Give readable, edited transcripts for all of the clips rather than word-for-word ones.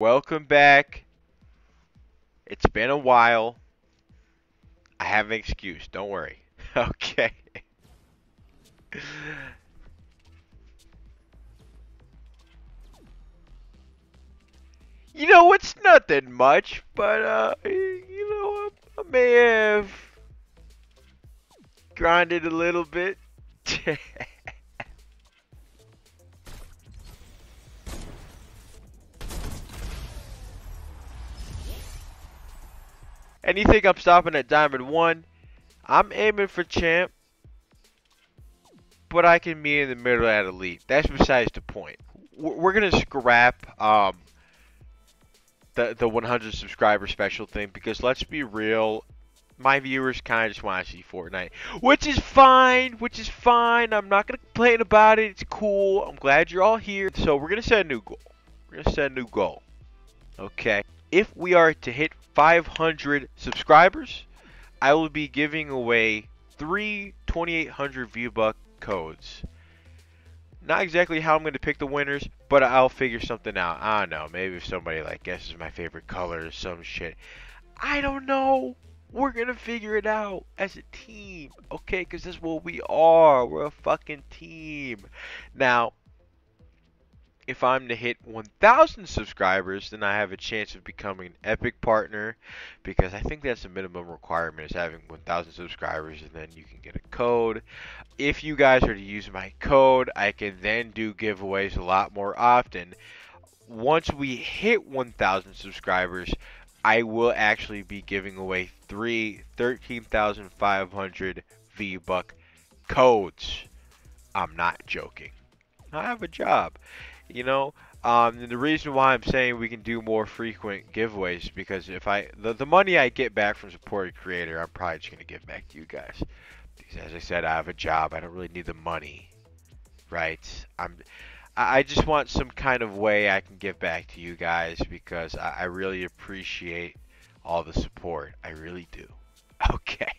Welcome back. It's been a while. I have an excuse. Don't worry. Okay. It's nothing much, but I may have grinded a little bit. And you think I'm stopping at Diamond 1? I'm aiming for champ, but I can be in the middle at elite. That's besides the point. We're gonna scrap the 100 subscriber special thing because let's be real, my viewers kind of just want to see Fortnite, which is fine. I'm not gonna complain about it. It's cool. I'm glad you're all here. So we're gonna set a new goal. Okay. If we are to hit 500 subscribers, I will be giving away 3 2800 VBUCK codes. Not exactly how I'm going to pick the winners, but I'll figure something out. I don't know. Maybe if somebody guesses my favorite color or some shit. I don't know. We're going to figure it out as a team. Okay? Because that's what we are. We're a fucking team. Now, if I'm to hit 1,000 subscribers, then I have a chance of becoming an Epic partner, because I think that's the minimum requirement, is having 1,000 subscribers, and then you can get a code. If you guys are to use my code, I can then do giveaways a lot more often. Once we hit 1,000 subscribers, I will actually be giving away 3 13,500 VBUCK codes. I'm not joking. I have a job. And the reason why I'm saying we can do more frequent giveaways is because if the money I get back from supporting creator, I'm probably just gonna give back to you guys. Because as I said, I have a job. I don't really need the money, right? I just want some kind of way I can give back to you guys, because I really appreciate all the support. I really do. Okay,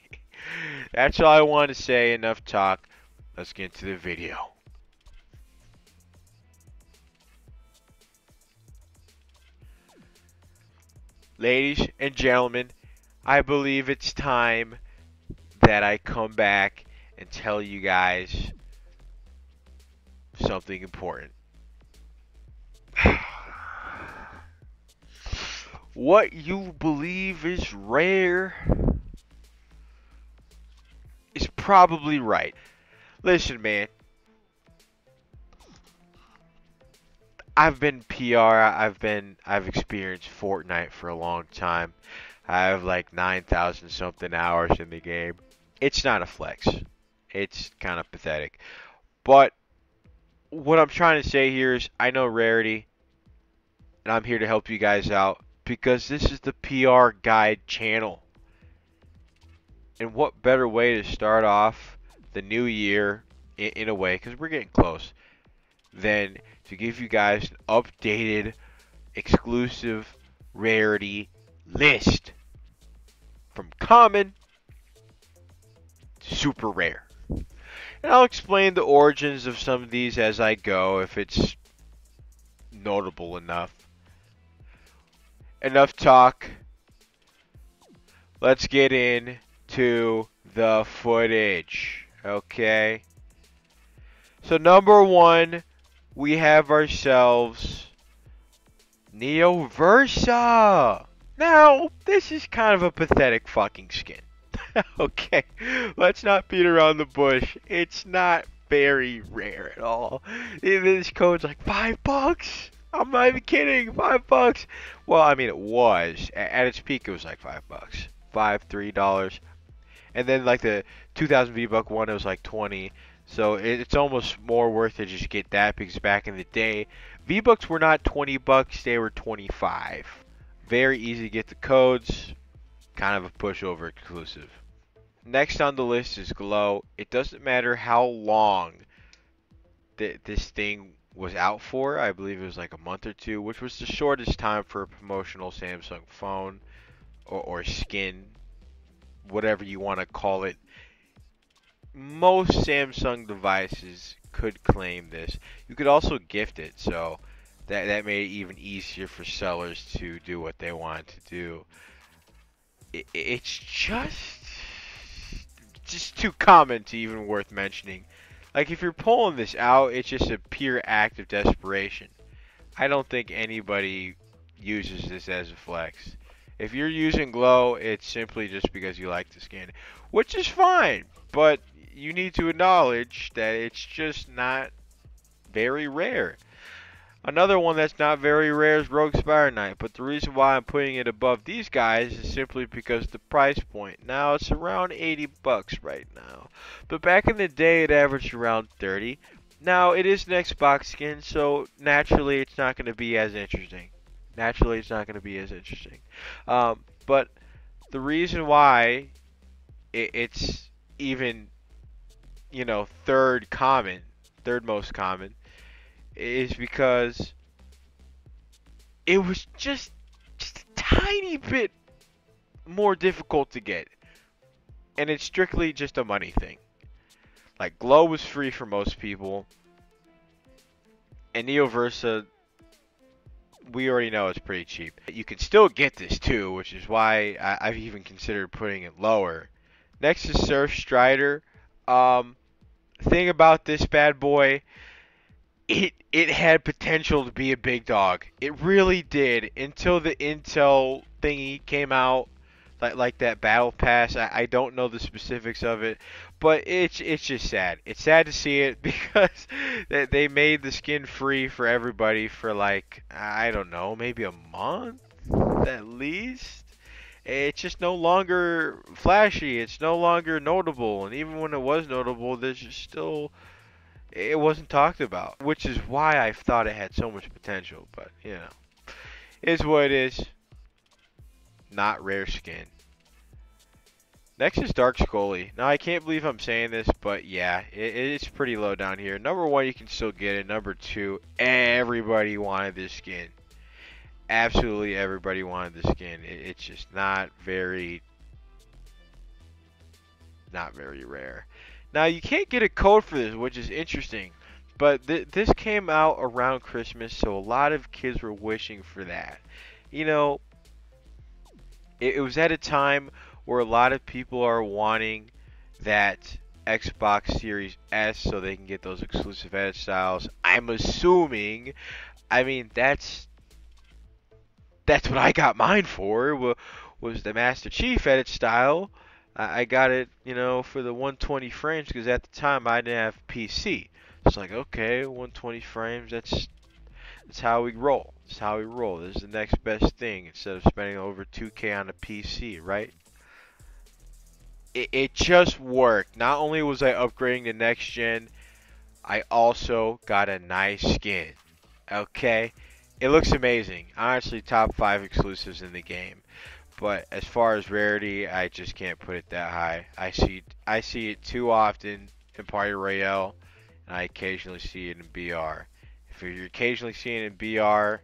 that's all I want to say. Enough talk. Let's get into the video. Ladies and gentlemen, I believe it's time that I come back and tell you guys something important. What you believe is rare is probably right. Listen, man. I've been PR. I've experienced Fortnite for a long time. I have like 9,000 something hours in the game. It's not a flex. It's kind of pathetic. But what I'm trying to say here is, I know Rarity, and I'm here to help you guys out, because this is the PR Guide channel. And what better way to start off the new year, in a way, because we're getting close, than to give you guys an updated, exclusive Rarity list from common to super rare. And I'll explain the origins of some of these as I go, if it's notable enough. Enough talk. Let's get into the footage. Okay. So number 1, we have ourselves Neo Versa. Now, this is kind of a pathetic fucking skin. Okay, let's not beat around the bush. It's not very rare at all. This code's like $5. I'm not even kidding, $5. Well, I mean, it was at its peak. It was like $5, $3. And then like the 2,000 VBUCK one, it was like 20. So it's almost more worth it to just get that, because back in the day, VBUCKs were not $20, they were 25. Very easy to get the codes, kind of a pushover exclusive. Next on the list is Glow. It doesn't matter how long this thing was out for. I believe it was like a month or two, which was the shortest time for a promotional Samsung phone or skin, whatever you want to call it. Most Samsung devices could claim this. You could also gift it, so that made it even easier for sellers to do what they wanted to do. It's just too common to even worth mentioning. Like, if you're pulling this out, it's just a pure act of desperation. I don't think anybody uses this as a flex. If you're using glow, it's simply just because you like the skin, which is fine, but you need to acknowledge that it's just not very rare. Another one that's not very rare is Rogue Spire Knight, but the reason why I'm putting it above these guys is simply because the price point. Now it's around 80 bucks right now, but back in the day it averaged around 30. Now it is an Xbox skin, so naturally it's not going to be as interesting. But the reason why it's even, third most common, is because it was just a tiny bit more difficult to get, and it's strictly just a money thing. Like, Glow was free for most people, and Neo Versa, we already know it's pretty cheap. You can still get this too, which is why I've even considered putting it lower. Next is Surf Strider. Thing about this bad boy, it had potential to be a big dog. It really did, until the Intel thingy came out, like that battle pass. I don't know the specifics of it, but it's just sad. It's sad to see it because they made the skin free for everybody for, like, I don't know, maybe a month at least. It's just no longer flashy. It's no longer notable, and even when it was notable, there's just still, it wasn't talked about, which is why I thought it had so much potential. But is what it is. Not rare skin. Next is Dark Scully. Now, I can't believe I'm saying this, but yeah, it's pretty low down here. Number one, you can still get it. Number two, everybody wanted this skin. Absolutely everybody wanted the skin. It's just not very rare. Now, you can't get a code for this, which is interesting, but this came out around Christmas, so a lot of kids were wishing for that. It was at a time where a lot of people are wanting that Xbox Series S so they can get those exclusive edit styles. I'm assuming, that's what I got mine for, was the Master Chief edit style. I got it, for the 120 frames, because at the time I didn't have PC. It's like, okay, 120 frames, that's how we roll. That's how we roll. This is the next best thing instead of spending over 2K on a PC, right? It just worked. Not only was I upgrading to next gen, I also got a nice skin. Okay? It looks amazing. Honestly, top 5 exclusives in the game. But as far as rarity, I just can't put it that high. I see it too often in Party Royale, and I occasionally see it in BR. If you're occasionally seeing it in BR,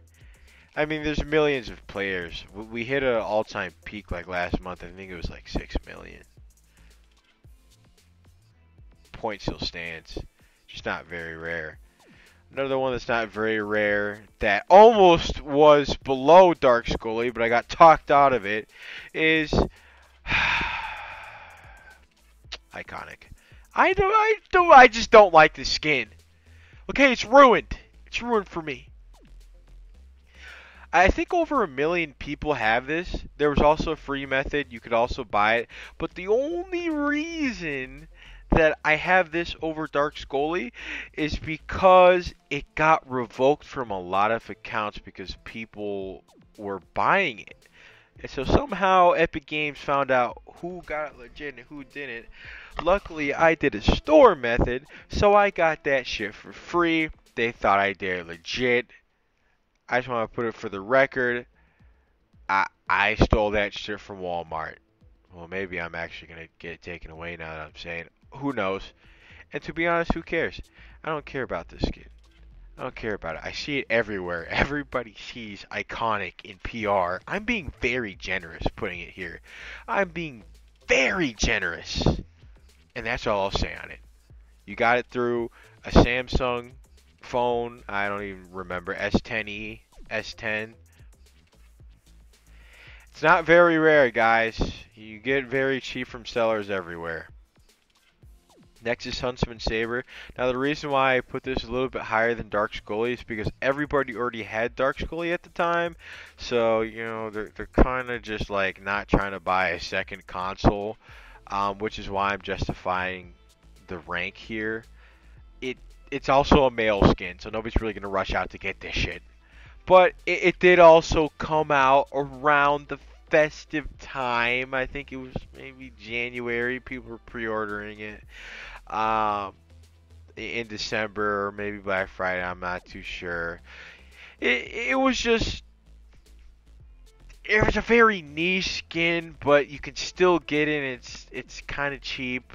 there's millions of players. We hit an all-time peak like last month. I think it was like 6 million. Point still stands. Just not very rare. Another one that's not very rare that almost was below Dark Scully, but I got talked out of it, is Iconic. I just don't like the skin. Okay, it's ruined. It's ruined for me. I think over 1 million people have this. There was also a free method. You could also buy it. But the only reason that I have this over Dark Scully is because it got revoked from a lot of accounts because people were buying it. And so somehow Epic Games found out who got it legit and who didn't. Luckily, I did a store method, so I got that shit for free. They thought I did it legit. I just want to put it for the record. I stole that shit from Walmart. Well, maybe I'm actually going to get it taken away now that I'm saying it. Who knows? And to be honest, who cares? I don't care about this skin. I don't care about it. I see it everywhere. Everybody sees Iconic in PR. I'm being very generous putting it here. I'm being very generous. And that's all I'll say on it. You got it through a Samsung phone. I don't even remember. S10e, S10. It's not very rare, guys. You get very cheap from sellers everywhere. Next is Huntsman Saber. Now the reason why I put this a little bit higher than Dark Scully is because everybody already had Dark Scully at the time. So, you know, they're kind of just like not trying to buy a second console, which is why I'm justifying the rank here. It's also a male skin, so nobody's really going to rush out to get this shit. But it did also come out around the festive time. I think it was maybe January. People were pre-ordering it. Um, in December or maybe Black Friday. I'm not too sure. It was just, it was a very niche skin, but you can still get it. And it's kind of cheap,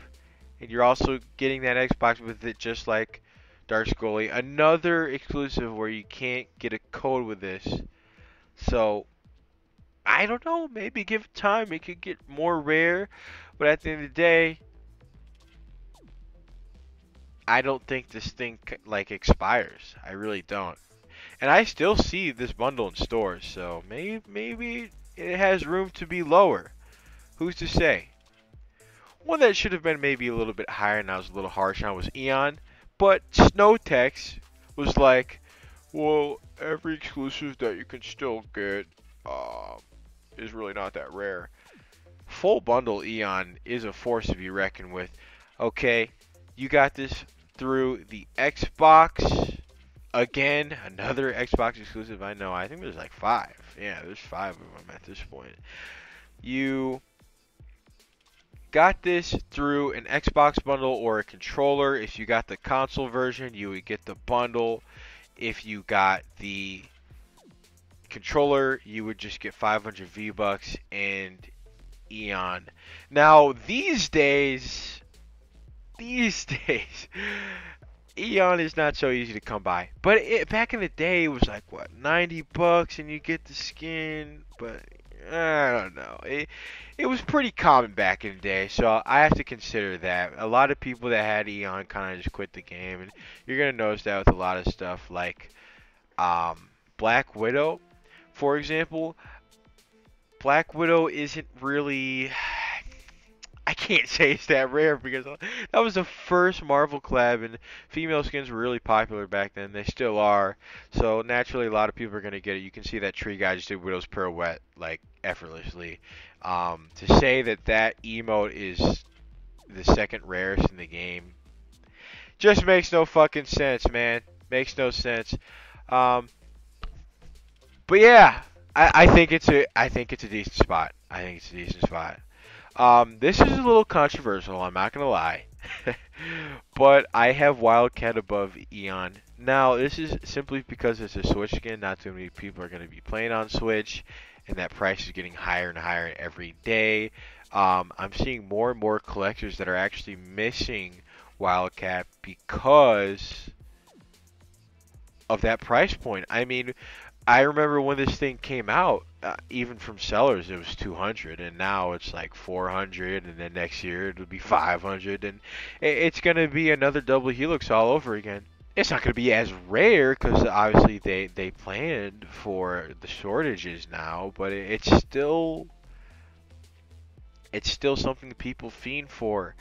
and you're also getting that Xbox with it, just like Dark Scully. Another exclusive where you can't get a code with this. So I don't know. Maybe give it time. It could get more rare, but at the end of the day, I don't think this thing like expires. I really don't. And I still see this bundle in stores, so maybe it has room to be lower. Who's to say? One that should have been maybe a little bit higher and I was a little harsh on was Eon, but SNOWTEX was like, well, every exclusive that you can still get is really not that rare. Full bundle Eon is a force to be reckoned with. Okay, you got this through the Xbox. Again, another Xbox exclusive. I know. I think there's like 5. Yeah, there's 5 of them at this point. You got this through an Xbox bundle or a controller. If you got the console version, you would get the bundle. If you got the controller, you would just get 500 V-Bucks and Eon. Now, these days, Eon is not so easy to come by. But back in the day, it was like, what, 90 bucks and you get the skin? But I don't know. It was pretty common back in the day, so I have to consider that. A lot of people that had Eon kind of just quit the game, and you're going to notice that with a lot of stuff like Black Widow, for example. Black Widow isn't really, I can't say it's that rare because that was the first Marvel collab, and female skins were really popular back then. They still are. So naturally, a lot of people are gonna get it. You can see that Tree Guy just did Widow's Pirouette like effortlessly. To say that that emote is the second rarest in the game just makes no fucking sense, man. Makes no sense. But yeah, I think it's a decent spot. I think it's a decent spot. This is a little controversial, I'm not gonna lie. But I have Wildcat above Eon. Now, this is simply because it's a Switch skin. Not too many people are gonna be playing on Switch, and that price is getting higher and higher every day. I'm seeing more and more collectors that are actually missing Wildcat because of that price point. I mean, I remember when this thing came out, even from sellers, it was 200, and now it's like 400, and then next year it'll be 500, and it's gonna be another double helix all over again. It's not gonna be as rare because obviously they planned for the shortages now, but it's still something that people fiend for.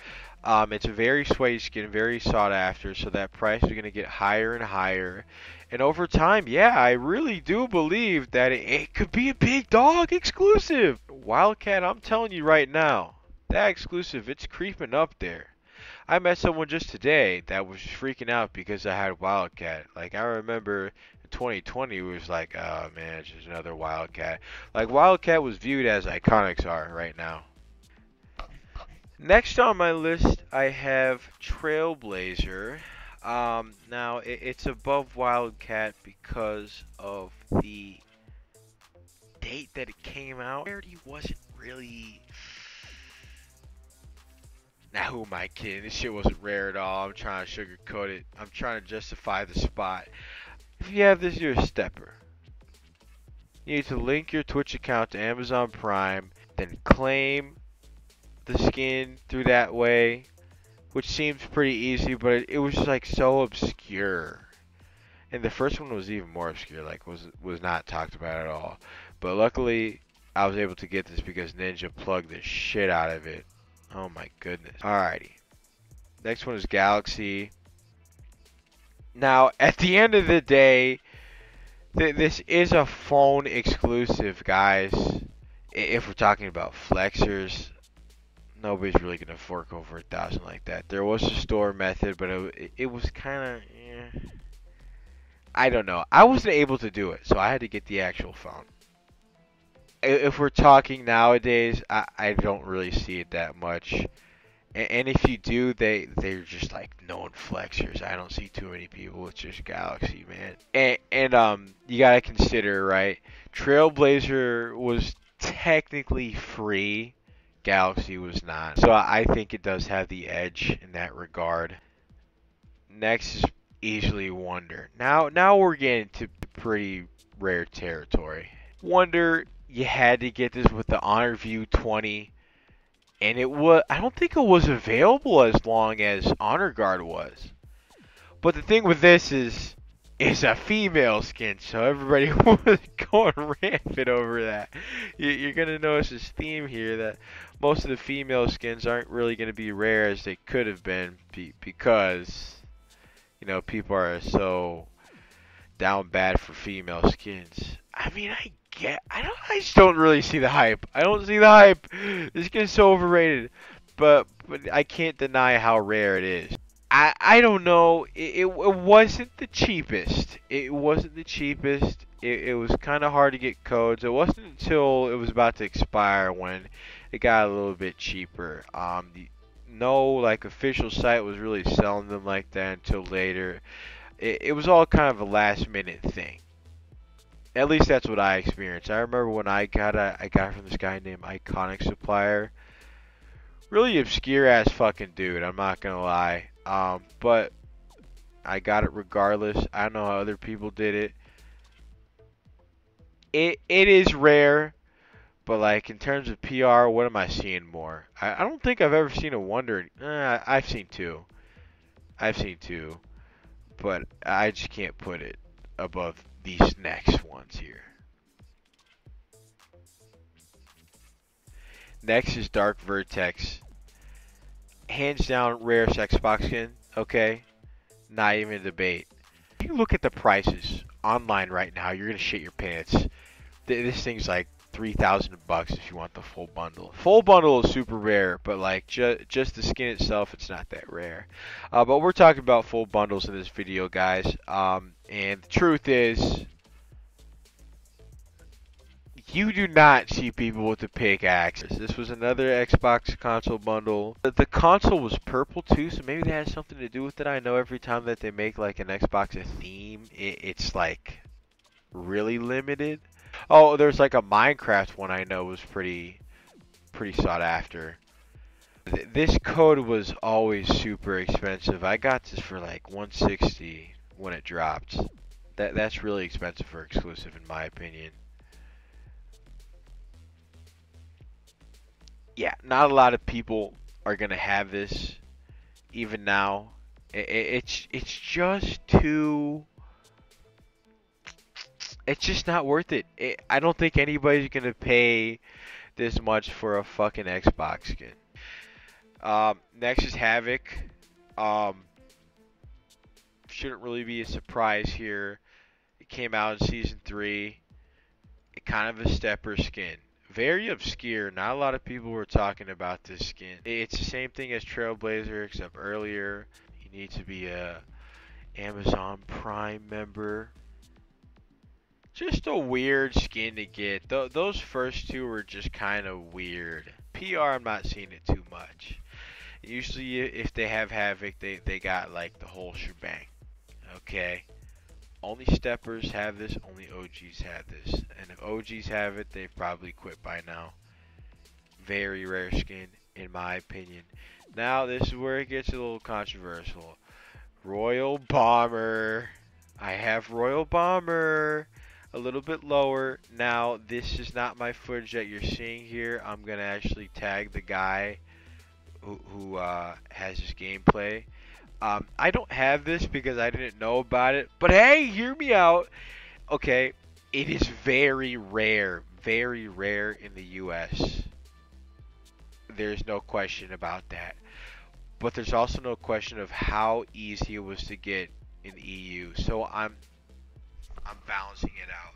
It's a very sweaty skin, very sought after, so that price is going to get higher and higher. And over time, yeah, I really do believe that it could be a big dog exclusive. Wildcat, I'm telling you right now, that exclusive, it's creeping up there. I met someone just today that was freaking out because I had Wildcat. Like, I remember in 2020, it was like, oh man, it's just another Wildcat. Like, Wildcat was viewed as iconics are right now. Next on my list, I have Trailblazer. Now, it's above Wildcat because of the date that it came out. Rarity wasn't really... Now, who am I kidding? This shit wasn't rare at all. I'm trying to sugarcoat it. I'm trying to justify the spot. If you have this, you're a stepper. You need to link your Twitch account to Amazon Prime, then claim the skin through that way, which seems pretty easy, but it was just like so obscure. And the first one was even more obscure, like was not talked about at all. But luckily, I was able to get this because Ninja plugged the shit out of it. Oh my goodness. Alrighty. Next one is Galaxy. Now, at the end of the day, this is a phone exclusive, guys. If we're talking about flexers, nobody's really gonna fork over 1,000 like that. There was a store method, but it was kind of, I don't know. I wasn't able to do it, so I had to get the actual phone. If we're talking nowadays, I don't really see it that much. And if you do, they're just like known flexers. I don't see too many people with just Galaxy, man. And you gotta consider, right? Trailblazer was technically free. Galaxy was not. So I think it does have the edge in that regard. Next is easily Wonder. Now we're getting to pretty rare territory. Wonder, you had to get this with the Honor View 20. And I don't think it was available as long as Honor Guard was. But the thing with this is, it's a female skin, so everybody was going rampant over that. You're going to notice this theme here that most of the female skins aren't really going to be rare as they could have been because, people are so down bad for female skins. I mean, I just don't really see the hype. I don't see the hype. This skin's so overrated. But I can't deny how rare it is. I don't know. It wasn't the cheapest. It wasn't the cheapest. It was kind of hard to get codes. It wasn't until it was about to expire when it got a little bit cheaper. No like official site was really selling them like that until later. It was all kind of a last minute thing. At least that's what I experienced. I remember when I got it from this guy named Iconic Supplier. Really obscure ass fucking dude, I'm not gonna lie. But I got it regardless. I don't know how other people did it. It is rare, but like in terms of PR, what am I seeing more? I don't think I've ever seen a Wonder. I've seen two. I've seen two, but I just can't put it above these next ones here. Next is Dark Vertex. Hands down, rarest Xbox skin. Okay, not even a debate. If you look at the prices online right now, you're gonna shit your pants. This thing's like $3,000 if you want the full bundle. Full bundle is super rare, but like just the skin itself, it's not that rare. But we're talking about full bundles in this video, guys. And the truth is, you do not see people with the pickaxes. This was another Xbox console bundle. The console was purple too, so maybe that has something to do with it. I know every time that they make like an Xbox a theme, it's like really limited. Oh, there's like a Minecraft one I know was pretty sought after. This code was always super expensive. I got this for like 160 when it dropped. That's really expensive for exclusive in my opinion. Yeah, not a lot of people are gonna have this even now. It's just too. It's just not worth it. I don't think anybody's gonna pay this much for a fucking Xbox skin. Next is Havoc. Shouldn't really be a surprise here. It came out in Season 3. Kind of a stepper skin. Very obscure. Not a lot of people were talking about this skin. It's the same thing as Trailblazer, except earlier. You need to be a Amazon Prime member. Just a weird skin to get. Those first two were just kind of weird. PR, I'm not seeing it too much. Usually, if they have Havoc, they got like the whole shebang. Okay. Only steppers have this, only OGs have this. And if OGs have it, they've probably quit by now. Very rare skin, in my opinion. Now, this is where it gets a little controversial. Royal Bomber. I have Royal Bomber. A little bit lower. Now, this is not my footage that you're seeing here. I'm going to actually tag the guy who has his gameplay. I don't have this because I didn't know about it. But hey, hear me out. Okay, it is very rare in the U.S. There's no question about that. But there's also no question of how easy it was to get in the EU. So I'm balancing it out.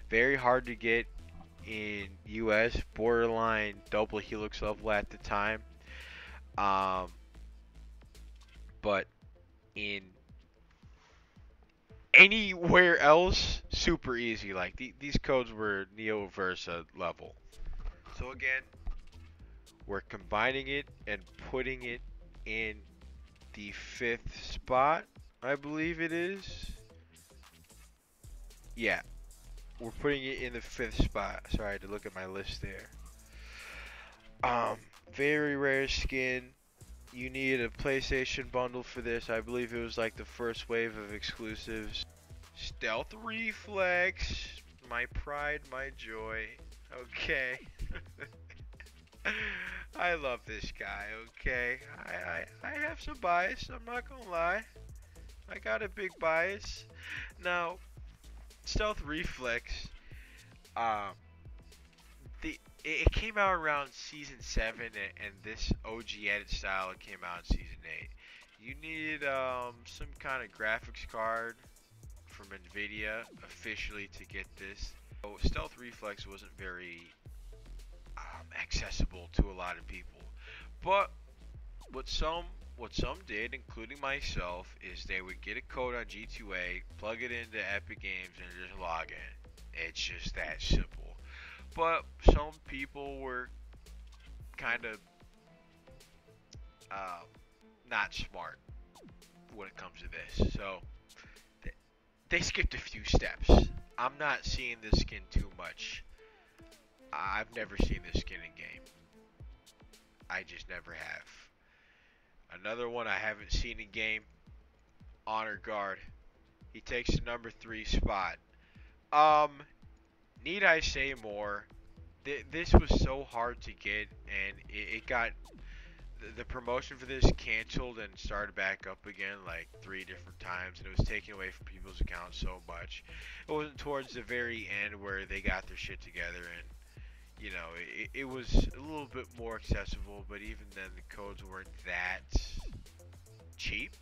Very hard to get in US, borderline double helix level at the time. Um, but in anywhere else, super easy. Like these codes were Neo Versa level. So again, we're combining it and putting it in the fifth spot, I believe it is. Yeah, we're putting it in the fifth spot. Sorry, I had to look at my list there. Um, very rare skin. You need a PlayStation bundle for this. I believe it was like the first wave of exclusives. Stealth Reflex, my pride, my joy. Okay. I love this guy, okay? I have some bias, I'm not gonna lie. I got a big bias. Now, Stealth Reflex, um, it came out around season 7, and this OG edit style came out in season 8. You needed some kind of graphics card from Nvidia officially to get this. So Stealth Reflex wasn't very accessible to a lot of people, but what some what some did, including myself, is they would get a code on G2A, plug it into Epic Games, and just log in. It's just that simple. But some people were kind of uh, not smart when it comes to this, so they skipped a few steps. I'm not seeing this skin too much. I've never seen this skin in game. I just never have. Another one I haven't seen in game, Honor Guard. He takes the number 3 spot. Um, need I say more? This was so hard to get, and it got the promotion for this canceled and started back up again like 3 different times, and it was taken away from people's accounts so much. It wasn't towards the very end where they got their shit together, and you know, it was a little bit more accessible, but even then the codes weren't that cheap.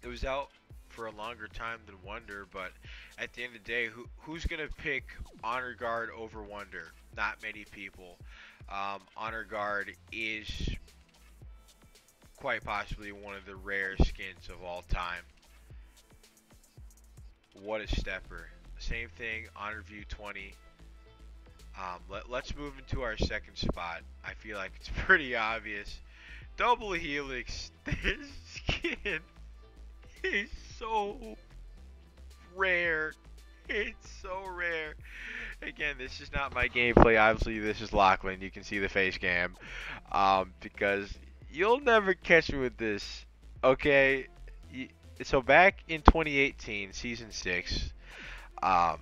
It was out for a longer time than Wonder, but at the end of the day, who's gonna pick Honor Guard over Wonder? Not many people. Honor Guard is quite possibly one of the rare skins of all time. What a stepper. Same thing, Honor View 20. Let's move into our second spot. I feel like it's pretty obvious. Double Helix. This skin is so rare. It's so rare. Again, this is not my gameplay. Obviously, this is Lachlan. You can see the face cam. Because you'll never catch me with this. Okay? So back in 2018, Season 6, um,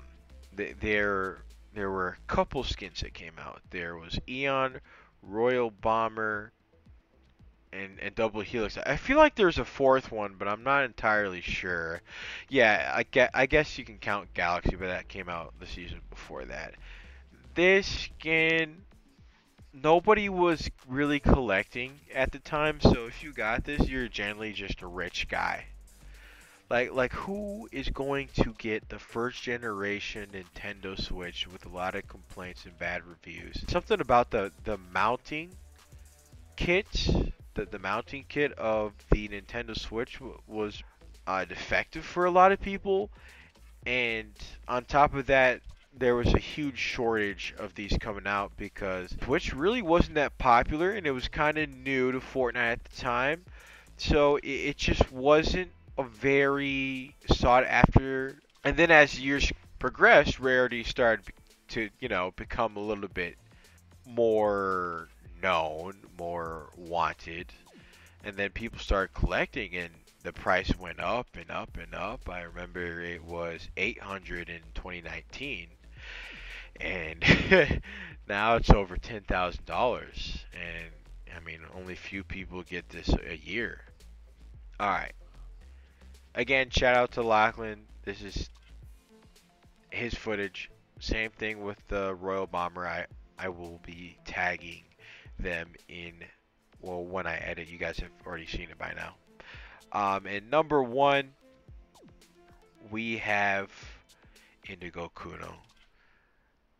there were a couple skins that came out. There was Eon, Royal Bomber, and Double Helix. I feel like there's a fourth one, but I'm not entirely sure. Yeah, I guess you can count Galaxy, but that came out the season before that. This skin, nobody was really collecting at the time, so if you got this, you're generally just a rich guy. Like who is going to get the first generation Nintendo Switch with a lot of complaints and bad reviews? Something about the mounting kit, the mounting kit of the Nintendo Switch was defective for a lot of people, and on top of that, there was a huge shortage of these coming out because Switch really wasn't that popular, and it was kind of new to Fortnite at the time, so it just wasn't a very sought after. And then as years progressed, Rarity started to, become a little bit more known, more wanted, and then people started collecting, and the price went up and up and up. I remember it was 800 in 2019, and now it's over $10,000, and I mean, only few people get this a year. Alright. Again, shout out to Lachlan. This is his footage. Same thing with the Royal Bomber. I will be tagging them in, well, when I edit. You guys have already seen it by now. And number one, we have Indigo Kuno.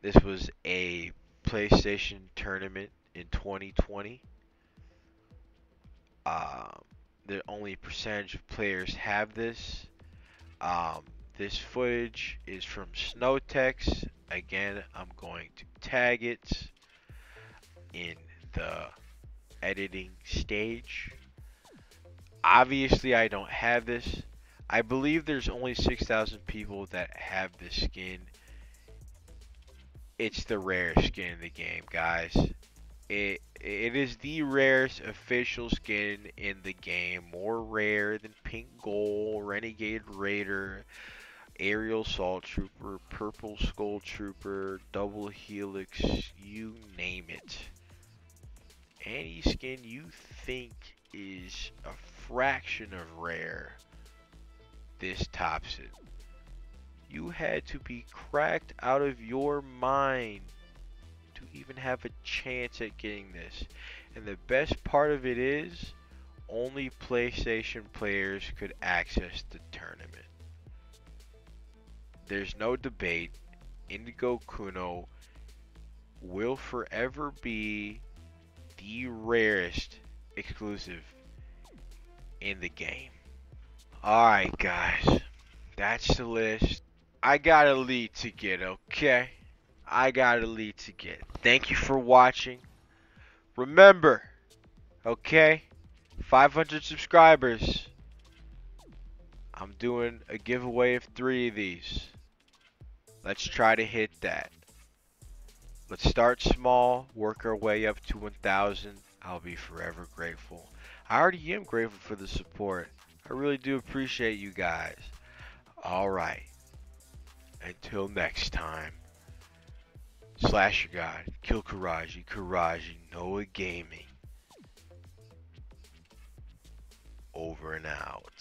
This was a PlayStation tournament in 2020. The only percentage of players have this. This footage is from SNOWTEX. Again, I'm going to tag it in the editing stage. Obviously, I don't have this. I believe there's only 6,000 people that have this skin. It's the rarest skin in the game, guys. It is the rarest official skin in the game. More rare than Pink Gold, Renegade Raider, Aerial Assault Trooper, Purple Skull Trooper, Double Helix, you name it. Any skin you think is a fraction of rare, this tops it. You had to be cracked out of your mind to even have a chance at getting this. And the best part of it is, only PlayStation players could access the tournament. There's no debate. Indigo Kuno will forever be the rarest exclusive in the game. Alright guys, that's the list. I got a lead to get, okay? I got a lead to get. Thank you for watching. Remember, okay? 500 subscribers. I'm doing a giveaway of 3 of these. Let's try to hit that. Let's start small, work our way up to 1,000. I'll be forever grateful. I already am grateful for the support. I really do appreciate you guys. Alright. Until next time. Slasher God, Kill KORAJI, KORAJI, Noah Gaming. Over and out.